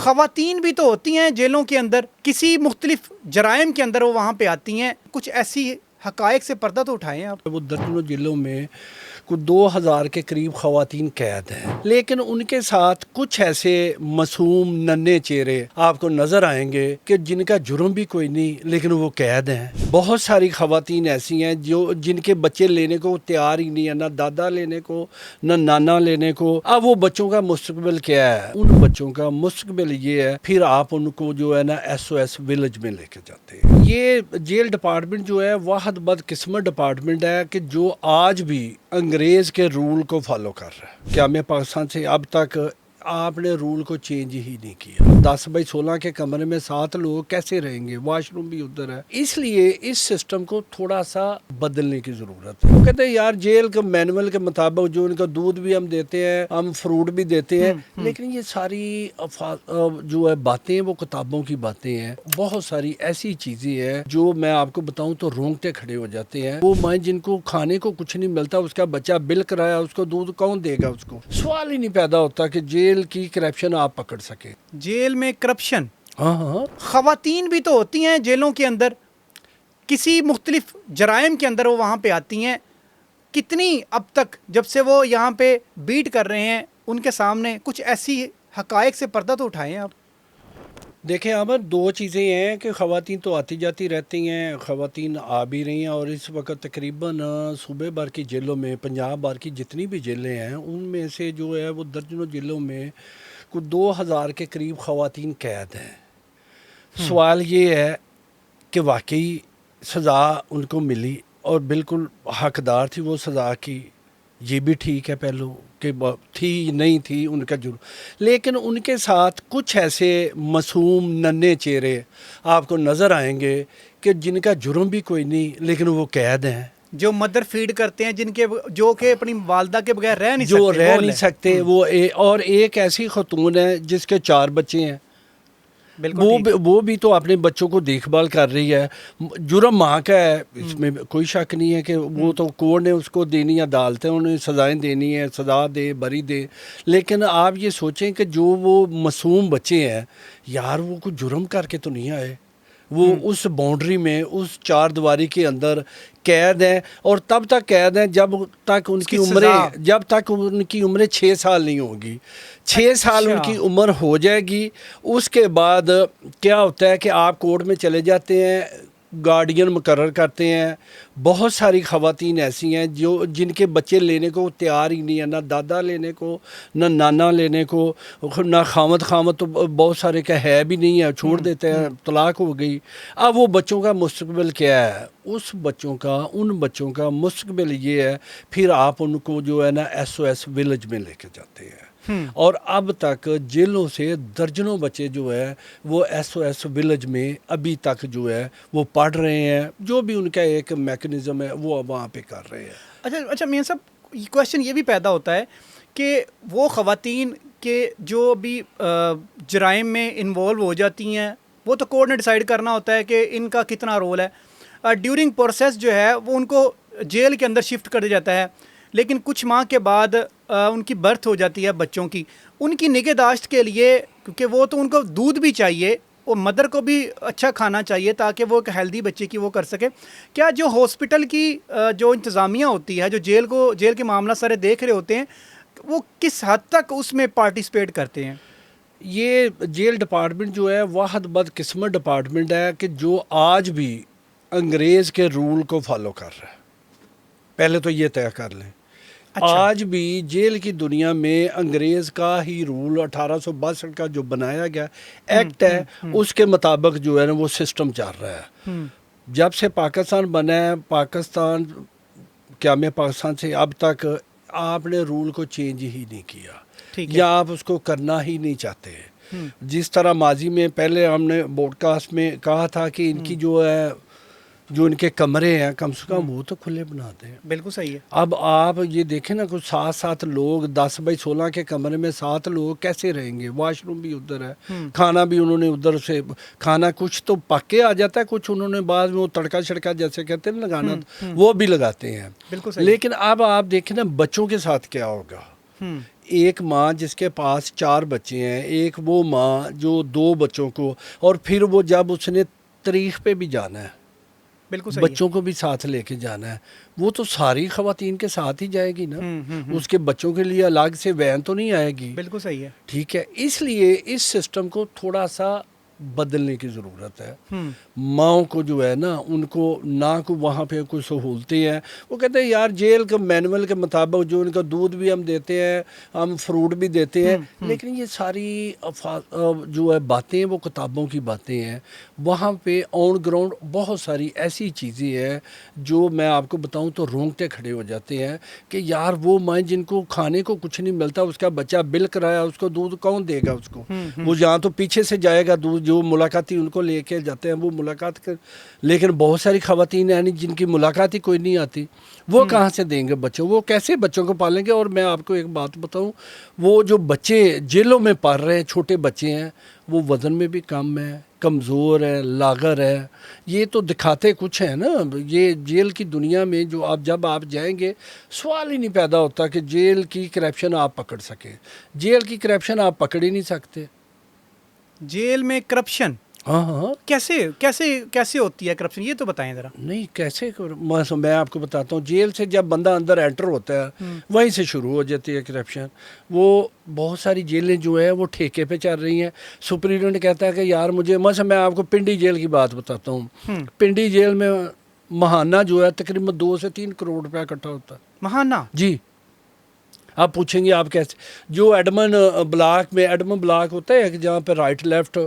خواتین بھی تو ہوتی ہیں جیلوں کے اندر، کسی مختلف جرائم کے اندر وہ وہاں پہ آتی ہیں، کچھ ایسی حقائق سے پردہ تو اٹھائیں آپ۔ وہ درجنوں جیلوں میں کچھ 2000 کے قریب خواتین قید ہیں، لیکن ان کے ساتھ کچھ ایسے معصوم ننھے چہرے آپ کو نظر آئیں گے کہ جن کا جرم بھی کوئی نہیں لیکن وہ قید ہیں۔ بہت ساری خواتین ایسی ہیں جن کے بچے لینے کو تیار ہی نہیں ہے، نہ دادا لینے کو نہ نانا لینے کو۔ اب وہ بچوں کا مستقبل کیا ہے؟ ان بچوں کا مستقبل یہ ہے، پھر آپ ان کو جو ہے نا SOS ولیج میں لے کے جاتے ہیں۔ یہ جیل ڈپارٹمنٹ جو ہے واحد بدقسمت ڈپارٹمنٹ ہے کہ جو آج بھی انگریز کے رول کو فالو کر رہا ہے۔ قیام پاکستان سے اب تک آپ نے رول کو چینج ہی نہیں کیا۔ 10x16 کے کمرے میں 7 لوگ کیسے رہیں گے؟ واش روم بھی ادھر ہے۔ اس لیے اس سسٹم کو تھوڑا سا بدلنے کی ضرورت ہے۔ وہ کہتے ہیں یار جیل کے مینول کے مطابق جو ان کا دودھ بھی ہم دیتے ہیں، ہم فروٹ بھی دیتے ہیں، لیکن یہ ساری جو ہے باتیں وہ کتابوں کی باتیں ہیں۔ بہت ساری ایسی چیزیں ہیں جو میں آپ کو بتاؤں تو رونگٹے کھڑے ہو جاتے ہیں۔ وہ مائیں جن کو کھانے کو کچھ نہیں ملتا، اس کا بچہ بل کرایا، اس کو دودھ کون دے گا؟ اس کو سوال ہی نہیں پیدا ہوتا کہ جیل کی کرپشن آپ پکڑ سکیں۔ جیل میں کرپشن، ہاں خواتین بھی تو ہوتی ہیں جیلوں کے اندر، کسی مختلف جرائم کے اندر وہ وہاں پہ آتی ہیں، کتنی اب تک جب سے وہ یہاں پہ بیٹ کر رہے ہیں ان کے سامنے کچھ ایسی حقائق سے پردہ تو اٹھائیں آپ۔ دیکھیں احمد، 2 چیزیں ہیں کہ خواتین تو آتی جاتی رہتی ہیں، خواتین آ بھی رہی ہیں، اور اس وقت تقریباً صوبے بھر کی جیلوں میں، پنجاب بھر کی جتنی بھی جیلیں ہیں ان میں سے جو ہے وہ درجنوں جیلوں میں کچھ 2000 کے قریب خواتین قید ہیں۔ سوال یہ ہے کہ واقعی سزا ان کو ملی اور بالکل حقدار تھی وہ سزا کی؟ یہ بھی ٹھیک ہے پہلو کہ تھی نہیں تھی ان کا جرم، لیکن ان کے ساتھ کچھ ایسے معصوم ننھے چہرے آپ کو نظر آئیں گے کہ جن کا جرم بھی کوئی نہیں لیکن وہ قید ہیں، جو مدر فیڈ کرتے ہیں، جو کہ اپنی والدہ کے بغیر رہ نہیں جو سکتے، رہ نہیں سکتے وہ اور ایک ایسی خاتون ہے جس کے 4 بچے ہیں، وہ بھی تو اپنے بچوں کو دیکھ بھال کر رہی ہے۔ جرم ماں کا ہے، اس میں کوئی شک نہیں ہے کہ وہ تو کورٹ نے اس کو دینی ہے، عدالتیں انہیں سزائیں دینی ہے، سزا دے بری دے، لیکن آپ یہ سوچیں کہ جو وہ معصوم بچے ہیں یار وہ کوئی جرم کر کے تو نہیں آئے، وہ اس باؤنڈری میں اس 4 دیواری کے اندر قید ہیں، اور تب تک قید ہیں جب تک ان کی عمریں 6 سال نہیں ہوگی۔ 6 سال ان کی عمر ہو جائے گی، اس کے بعد کیا ہوتا ہے کہ آپ کورٹ میں چلے جاتے ہیں، گارڈین مقرر کرتے ہیں۔ بہت ساری خواتین ایسی ہیں جن کے بچے لینے کو تیار ہی نہیں ہے، نہ دادا لینے کو نہ نانا لینے کو، نہ خامد تو بہت سارے کا ہے بھی نہیں ہے، چھوڑ دیتے ہیں، طلاق ہو گئی۔ اب وہ بچوں کا مستقبل کیا ہے؟ ان بچوں کا مستقبل یہ ہے، پھر آپ ان کو جو ہے نا SOS ولیج میں لے کے جاتے ہیں۔ اور اب تک جیلوں سے درجنوں بچے جو ہے وہ SOS ولیج میں ابھی تک جو ہے وہ پڑھ رہے ہیں، جو بھی ان کا ایک میکنزم ہے وہ وہاں پہ کر رہے ہیں۔ اچھا میاں صاحب، کویشچن یہ بھی پیدا ہوتا ہے کہ وہ خواتین کے جو بھی جرائم میں انوالو ہو جاتی ہیں، وہ تو کورٹ نے ڈیسائیڈ کرنا ہوتا ہے کہ ان کا کتنا رول ہے۔ ڈیورنگ پروسیس جو ہے وہ ان کو جیل کے اندر شفٹ کر دیا جاتا ہے، لیکن کچھ ماہ کے بعد ان کی برتھ ہو جاتی ہے بچوں کی، ان کی نگہداشت کے لیے، کیونکہ وہ تو ان کو دودھ بھی چاہیے، وہ مدر کو بھی اچھا کھانا چاہیے تاکہ وہ ایک ہیلدی بچے کی وہ کر سکے۔ کیا جو ہاسپٹل کی جو انتظامیہ ہوتی ہے، جو جیل کے معاملہ سارے دیکھ رہے ہوتے ہیں، وہ کس حد تک اس میں پارٹیسپیٹ کرتے ہیں؟ یہ جیل ڈپارٹمنٹ جو ہے واحد بدقسمت ڈپارٹمنٹ ہے کہ جو آج بھی انگریز کے رول کو فالو کر رہا ہے۔ پہلے تو یہ طے کر لیں، آج بھی جیل کی دنیا میں انگریز کا ہی رول 1862 کا جو بنایا گیا ایکٹ ہے اس کے مطابق جو ہے نا وہ سسٹم چل رہا ہے۔ جب سے پاکستان بنا ہے، پاکستان قیام پاکستان سے اب تک آپ نے رول کو چینج ہی نہیں کیا، یا آپ اس کو کرنا ہی نہیں چاہتے۔ جس طرح ماضی میں پہلے ہم نے بوڈ کاسٹ میں کہا تھا کہ ان کی جو ہے جو ان کے کمرے ہیں کم سے کم وہ تو کھلے بنا دیں۔ بالکل صحیح ہے۔ اب آپ یہ دیکھیں نا کچھ 7 لوگ 10x16 کے کمرے میں 7 لوگ کیسے رہیں گے؟ واش روم بھی ادھر ہے، کھانا بھی انہوں نے ادھر سے، کھانا کچھ تو پک کے آ جاتا ہے، کچھ انہوں نے بعد میں وہ تڑکا چھڑکا جیسے کہتے ہیں لگانا وہ بھی لگاتے ہیں۔ بالکل صحیح۔ لیکن اب آپ دیکھیں نا بچوں کے ساتھ کیا ہوگا ایک ماں جس کے پاس 4 بچے ہیں، ایک وہ ماں جو 2 بچوں کو، اور پھر وہ جب اس نے تاریخ پہ بھی جانا ہے، بالکل صحیح بچوں کو بھی ساتھ لے کے جانا ہے، وہ تو ساری خواتین کے ساتھ ہی جائے گی نا، اس کے بچوں کے لیے الگ سے وین تو نہیں آئے گی. بالکل صحیح ہے. ٹھیک ہے، اس لیے اس سسٹم کو تھوڑا سا بدلنے کی ضرورت ہے. ماؤں کو جو ہے نا، ان کو نہ کو وہاں پہ کوئی سہولتیں ہیں. وہ کہتے ہیں یار جیل کے مینول کے مطابق جو ان کا دودھ بھی ہم دیتے ہیں، ہم فروٹ بھی دیتے ہیں، لیکن یہ ساری جو ہے باتیں وہ کتابوں کی باتیں ہیں. وہاں پہ آن گراؤنڈ بہت ساری ایسی چیزیں ہیں جو میں آپ کو بتاؤں تو رونگٹے کھڑے ہو جاتے ہیں کہ یار وہ مائیں جن کو کھانے کو کچھ نہیں ملتا، اس کا بچہ بل کرایا، اس کو دودھ کون دے گا اس کو؟ وہ جہاں تو پیچھے سے جائے گا دودھ، جو ملاقاتی ان کو لے کے جاتے ہیں وہ ملاقات کر، لیکن بہت ساری خواتین ہیں جن کی ملاقات ہی کوئی نہیں آتی، وہ کہاں سے دیں گے بچوں؟ وہ کیسے بچوں کو پالیں گے؟ اور میں آپ کو ایک بات بتاؤں، وہ جو بچے جیلوں میں پال رہے ہیں، چھوٹے بچے ہیں، وہ وزن میں بھی کم ہے، کمزور ہے، لاغر ہے. یہ تو دکھاتے کچھ ہیں نا. یہ جیل کی دنیا میں جو جب آپ جائیں گے، سوال ہی نہیں پیدا ہوتا کہ جیل کی کرپشن آپ پکڑ سکیں. جیل کی کرپشن آپ پکڑ ہی نہیں سکتے. جیل میں کرپشن؟ ہاں کیسے ہوتی ہے کرپشن؟ یہ تو بتائیں ذرا. نہیں کیسے، میں آپ کو بتاتا ہوں. جیل سے جب بندہ اندر انٹر ہوتا ہے وہیں سے شروع ہو جاتی ہے کرپشن. وہ بہت ساری جیلیں جو ہے وہ ٹھیکے پہ چل رہی ہیں. سپرنٹینڈنٹ کہتا ہے کہ یار مجھے، مثلا میں آپ کو پنڈی جیل کی بات بتاتا ہوں. پنڈی جیل میں ماہانہ جو ہے تقریباً 2 سے 3 کروڑ روپیہ اکٹھا ہوتا ہے. ماہانہ؟ جی. آپ پوچھیں گے آپ کیسے؟ جو ایڈمن بلاک میں، ایڈمن بلاک ہوتا ہے کہ جہاں پہ رائٹ لیفٹ،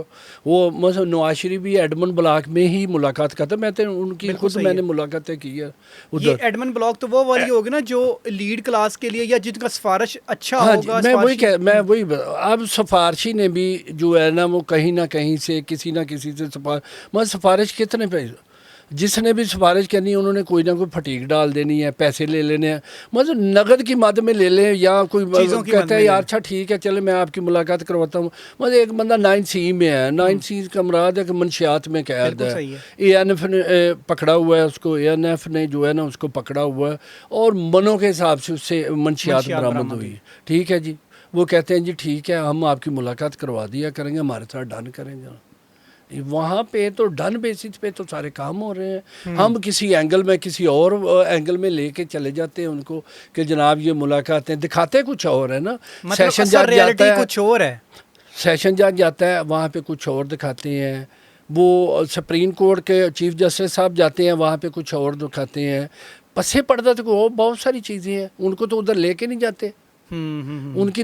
وہ مثلا نواز شریف بھی ایڈمن بلاک میں ہی ملاقات کرتا ہے. میں تو ان کی خود میں نے ملاقاتیں کی ہے ادھر. یہ ایڈمن بلاک تو وہ والی ہوگی نا جو لیڈ کلاس کے لیے یا جن کا سفارش اچھا ہوگا. میں وہی اب سفارشی نے بھی جو ہے نا وہ کہیں نہ کہیں سے کسی نہ کسی سے سفارش کتنے پہ، جس نے بھی سفارش کرنی ہے انہوں نے کوئی نہ کوئی پھٹیک ڈال دینی ہے، پیسے لے لینے ہیں. مطلب نقد کی مد میں لے لیں، یا کوئی کہتا ہے یار اچھا ٹھیک ہے چلے میں آپ کی ملاقات کرواتا ہوں. مطلب ایک بندہ 9C میں ہے، 9C کا مراد ہے کہ منشیات میں قید ہے. ANF نے پکڑا ہوا ہے اس کو، ANF نے جو ہے نا اس کو پکڑا ہوا ہے، اور منوں کے حساب سے اس سے منشیات برآمد ہوئی. ٹھیک ہے جی. وہ کہتے ہیں جی ٹھیک ہے ہم آپ کی ملاقات کروا دیا کریں گے، ہمارے ساتھ ڈن کریں گے. وہاں پہ تو ڈن بیسس پہ تو سارے کام ہو رہے ہیں. ہم کسی اینگل میں، کسی اور اینگل میں لے کے چلے جاتے ہیں ان کو کہ جناب یہ ملاقاتیں، دکھاتے کچھ اور ہے نا. سیشن جج جاتا ہے، کچھ اور ہے. سیشن جج جاتا ہے وہاں پہ کچھ اور دکھاتے ہیں. وہ سپریم کورٹ کے چیف جسٹس صاحب جاتے ہیں وہاں پہ کچھ اور دکھاتے ہیں. پسے پردہ تو بہت ساری چیزیں ہیں، ان کو تو ادھر لے کے نہیں جاتے. ان کی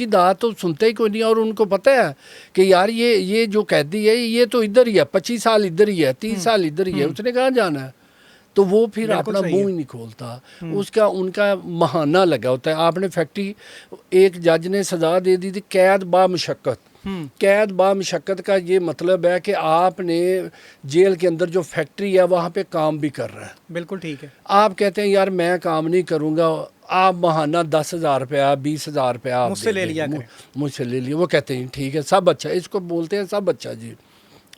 داد تو سنتے ہی کوئی نہیں. اور ان کو پتہ ہے کہ یار یہ جو قیدی ہے یہ تو ادھر ہی ہے، 25 سال ادھر ہی ہے، 30 سال ادھر ہی ہے، اس نے کہاں جانا ہے؟ تو وہ پھر اپنا منہ ہی نہیں کھولتا. ان کا ماہانہ لگا ہوتا ہے. آپ نے فیکٹری، ایک جج نے سزا دے دی تھی قید با مشقت. قید با مشقت کا یہ مطلب ہے کہ آپ نے جیل کے اندر جو فیکٹری ہے وہاں پہ کام بھی کر رہا ہے. بالکل ٹھیک ہے. آپ کہتے ہیں یار میں کام نہیں کروں گا، آپ ماہانہ 10,000 روپیہ 20,000 روپیہ مجھ سے لے لیا کریں. مجھ سے لے لیا. وہ کہتے ہیں ٹھیک ہے سب اچھا، اس کو بولتے ہیں سب اچھا جی.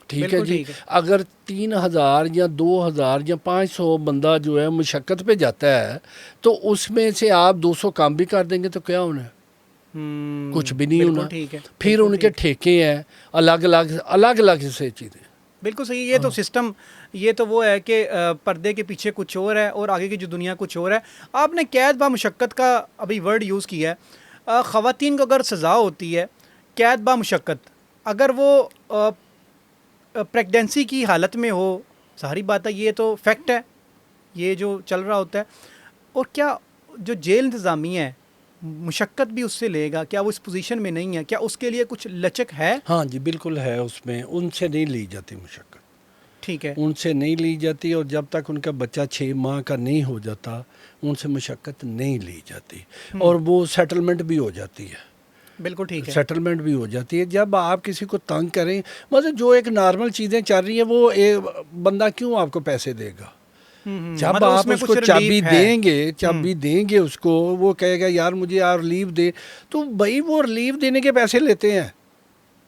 ٹھیک ہے جی. اگر 3,000 یا 2,000 یا 500 بندہ جو ہے مشقت پہ جاتا ہے تو اس میں سے آپ 200 کام بھی کر دیں گے تو کیا ہونا ہے؟ کچھ بھی نہیں ہونا. پھر ان کے ٹھیکے ہیں الگ الگ سے چیزیں. بالکل صحیح. یہ تو سسٹم، یہ تو وہ ہے کہ پردے کے پیچھے کچھ اور ہے اور آگے کی جو دنیا کچھ اور ہے. آپ نے قید با مشقت کا ابھی ورڈ یوز کیا ہے. خواتین کو اگر سزا ہوتی ہے قید با مشقت، اگر وہ پریگنینسی کی حالت میں ہو، ظاہری بات ہے یہ تو فیکٹ ہے یہ جو چل رہا ہوتا ہے. اور کیا جو جیل انتظامیہ ہے مشقت بھی اس سے لے گا؟ کیا وہ اس پوزیشن میں نہیں ہے؟ کیا اس کے لیے کچھ لچک ہے؟ ہاں جی بالکل ہے. اس میں ان سے نہیں لی جاتی مشقت. ٹھیک ہے. ان سے نہیں لی جاتی، اور جب تک ان کا بچہ 6 ماہ کا نہیں ہو جاتا ان سے مشقت نہیں لی جاتی. اور وہ سیٹلمنٹ بھی ہو جاتی ہے. بالکل ٹھیک ہے. سیٹلمنٹ بھی ہو جاتی ہے. جب آپ کسی کو تنگ کریں، مطلب جو ایک نارمل چیزیں چل رہی ہیں، وہ بندہ کیوں آپ کو پیسے دے گا؟ جب آپ اس کو چابی دیں گے اس کو، وہ کہے گا یار مجھے یار ریلیف دے، تو بھائی وہ ریلیف دینے کے پیسے لیتے ہیں.